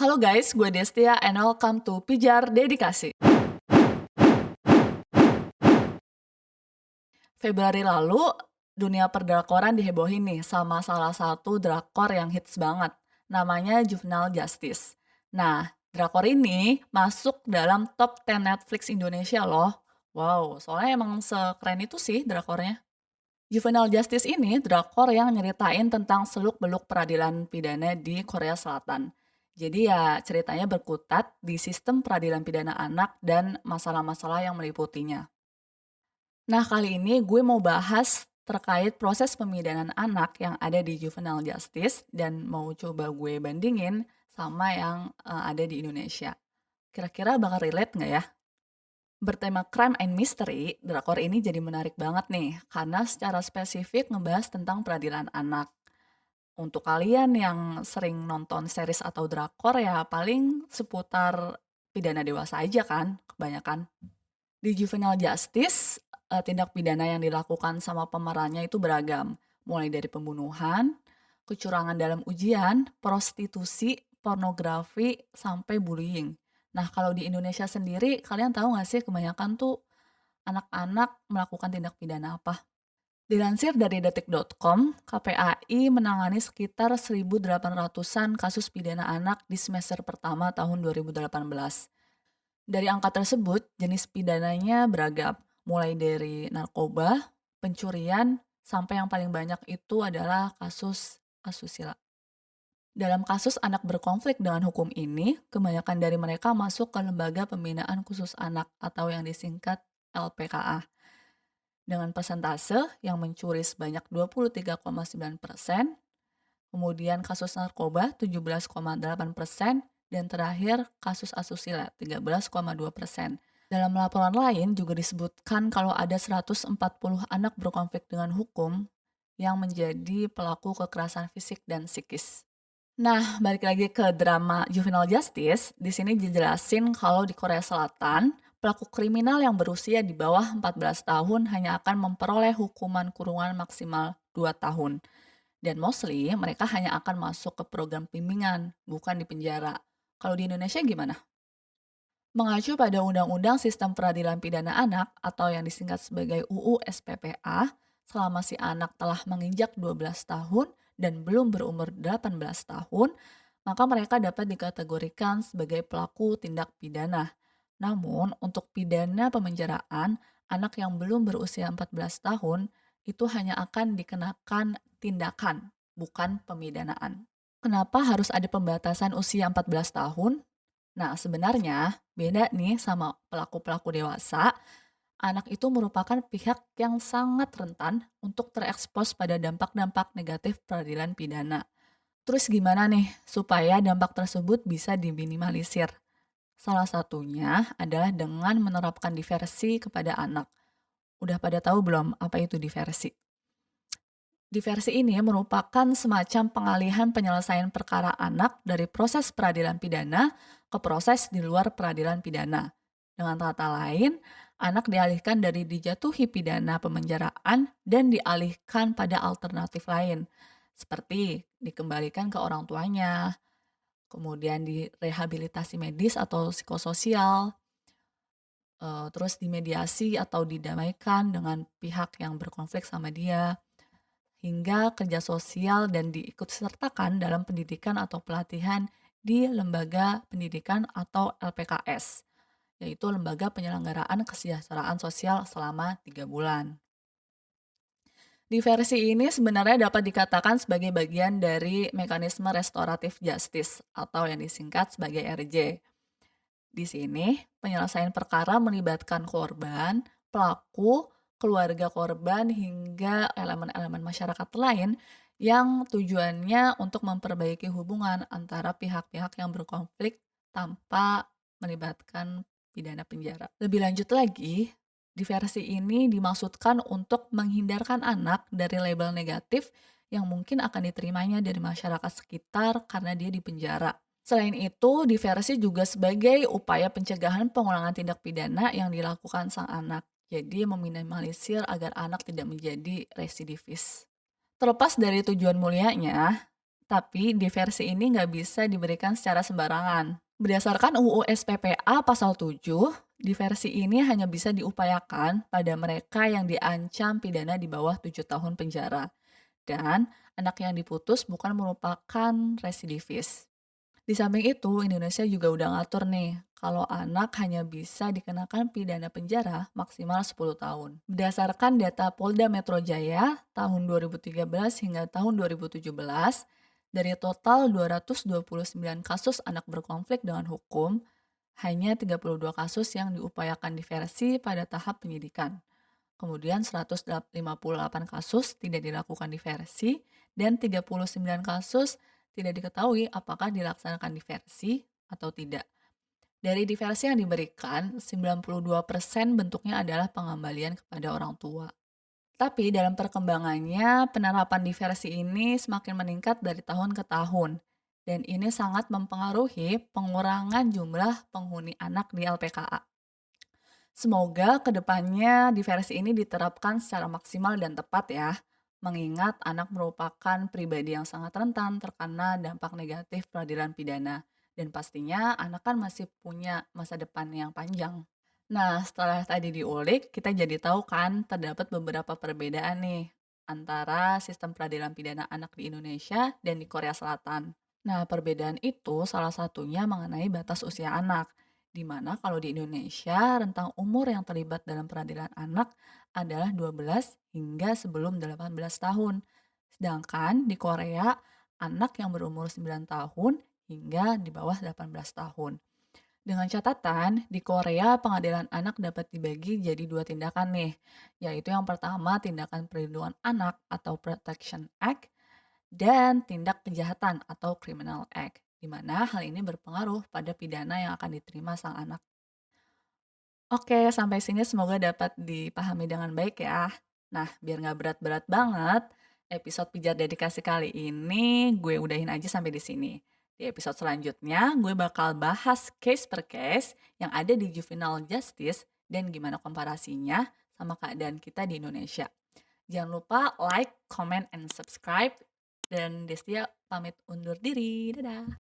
Halo guys, gue Destia and welcome to Pijar Dedikasi. Februari lalu, dunia perdrakoran dihebohin nih sama salah satu drakor yang hits banget. Namanya Juvenile Justice. Nah, drakor ini masuk dalam top 10 Netflix Indonesia loh. Wow, soalnya emang sekeren itu sih drakornya. Juvenile Justice ini drakor yang nyeritain tentang seluk-beluk peradilan pidana di Korea Selatan. Jadi ya ceritanya berkutat di sistem peradilan pidana anak dan masalah-masalah yang meliputinya. Nah, kali ini gue mau bahas terkait proses pemidanan anak yang ada di Juvenile Justice dan mau coba gue bandingin sama yang ada di Indonesia. Kira-kira bakal relate nggak ya? Bertema crime and mystery, drakor ini jadi menarik banget nih, karena secara spesifik ngebahas tentang peradilan anak. Untuk kalian yang sering nonton series atau drakor ya paling seputar pidana dewasa aja kan, kebanyakan. Di Juvenile Justice, tindak pidana yang dilakukan sama pemerannya itu beragam, mulai dari pembunuhan, kecurangan dalam ujian, prostitusi, pornografi, sampai bullying. Nah, kalau di Indonesia sendiri, kalian tahu nggak sih kebanyakan tuh anak-anak melakukan tindak pidana apa? Dilansir dari detik.com, KPAI menangani sekitar 1.800-an kasus pidana anak di semester pertama tahun 2018. Dari angka tersebut, jenis pidananya beragam, mulai dari narkoba, pencurian, sampai yang paling banyak itu adalah kasus asusila. Dalam kasus anak berkonflik dengan hukum ini, kebanyakan dari mereka masuk ke Lembaga Pembinaan Khusus Anak atau yang disingkat LPKA. Dengan persentase yang mencuri sebanyak 23,9%, kemudian kasus narkoba 17,8%, dan terakhir kasus asusila 13,2%. Dalam laporan lain juga disebutkan kalau ada 140 anak berkonflik dengan hukum yang menjadi pelaku kekerasan fisik dan psikis. Nah, balik lagi ke drama Juvenile Justice, di sini dijelasin kalau di Korea Selatan, pelaku kriminal yang berusia di bawah 14 tahun hanya akan memperoleh hukuman kurungan maksimal 2 tahun. Dan mostly mereka hanya akan masuk ke program bimbingan, bukan di penjara. Kalau di Indonesia gimana? Mengacu pada Undang-Undang Sistem Peradilan Pidana Anak atau yang disingkat sebagai UU SPPA, selama si anak telah menginjak 12 tahun dan belum berumur 18 tahun, maka mereka dapat dikategorikan sebagai pelaku tindak pidana. Namun, untuk pidana pemenjaraan, anak yang belum berusia 14 tahun itu hanya akan dikenakan tindakan, bukan pemidanaan. Kenapa harus ada pembatasan usia 14 tahun? Nah, sebenarnya beda nih sama pelaku-pelaku dewasa, anak itu merupakan pihak yang sangat rentan untuk terekspos pada dampak-dampak negatif peradilan pidana. Terus gimana nih supaya dampak tersebut bisa diminimalisir? Salah satunya adalah dengan menerapkan diversi kepada anak. Udah pada tahu belum apa itu diversi? Diversi ini merupakan semacam pengalihan penyelesaian perkara anak dari proses peradilan pidana ke proses di luar peradilan pidana. Dengan kata lain, anak dialihkan dari dijatuhi pidana pemenjaraan dan dialihkan pada alternatif lain, seperti dikembalikan ke orang tuanya, kemudian direhabilitasi medis atau psikososial, terus dimediasi atau didamaikan dengan pihak yang berkonflik sama dia, hingga kerja sosial dan diikutsertakan dalam pendidikan atau pelatihan di lembaga pendidikan atau LPKS, yaitu Lembaga Penyelenggaraan Kesejahteraan Sosial selama 3 bulan. Diversi ini sebenarnya dapat dikatakan sebagai bagian dari mekanisme restoratif justice atau yang disingkat sebagai RJ. Di sini, penyelesaian perkara melibatkan korban, pelaku, keluarga korban, hingga elemen-elemen masyarakat lain yang tujuannya untuk memperbaiki hubungan antara pihak-pihak yang berkonflik tanpa melibatkan pidana penjara. Lebih lanjut lagi, diversi ini dimaksudkan untuk menghindarkan anak dari label negatif yang mungkin akan diterimanya dari masyarakat sekitar karena dia di penjara. Selain itu, diversi juga sebagai upaya pencegahan pengulangan tindak pidana yang dilakukan sang anak. Jadi meminimalisir agar anak tidak menjadi residivis. Terlepas dari tujuan mulianya, Tapi diversi ini nggak bisa diberikan secara sembarangan. Berdasarkan UU SPPA pasal 7, diversi ini hanya bisa diupayakan pada mereka yang diancam pidana di bawah 7 tahun penjara. Dan anak yang diputus bukan merupakan residivis. Di samping itu, Indonesia juga udah ngatur nih, kalau anak hanya bisa dikenakan pidana penjara maksimal 10 tahun. Berdasarkan data Polda Metro Jaya tahun 2013 hingga tahun 2017, dari total 229 kasus anak berkonflik dengan hukum, hanya 32 kasus yang diupayakan diversi pada tahap penyidikan. Kemudian 158 kasus tidak dilakukan diversi dan 39 kasus tidak diketahui apakah dilaksanakan diversi atau tidak. Dari diversi yang diberikan, 92% bentuknya adalah pengembalian kepada orang tua. Tapi dalam perkembangannya, penerapan diversi ini semakin meningkat dari tahun ke tahun. Dan ini sangat mempengaruhi pengurangan jumlah penghuni anak di LPKA. Semoga kedepannya diversi ini diterapkan secara maksimal dan tepat ya, mengingat anak merupakan pribadi yang sangat rentan terkena dampak negatif peradilan pidana. Dan pastinya anak kan masih punya masa depan yang panjang. Nah, setelah tadi diulik, kita jadi tahu kan terdapat beberapa perbedaan nih antara sistem peradilan pidana anak di Indonesia dan di Korea Selatan. Nah, perbedaan itu salah satunya mengenai batas usia anak, di mana kalau di Indonesia rentang umur yang terlibat dalam peradilan anak adalah 12 hingga sebelum 18 tahun. Sedangkan di Korea, anak yang berumur 9 tahun hingga di bawah 18 tahun. Dengan catatan, di Korea pengadilan anak dapat dibagi jadi dua tindakan nih, yaitu yang pertama tindakan perlindungan anak atau Protection Act, dan tindak kejahatan atau Criminal Act, di mana hal ini berpengaruh pada pidana yang akan diterima sang anak. Oke, sampai sini semoga dapat dipahami dengan baik ya. Nah, biar nggak berat-berat banget, episode Pijar Dedikasi kali ini gue udahin aja sampai di sini. Di episode selanjutnya, gue bakal bahas case per case yang ada di juvenile justice dan gimana komparasinya sama keadaan kita di Indonesia. Jangan lupa like, comment, and subscribe. Dan Destia pamit undur diri. Dadah!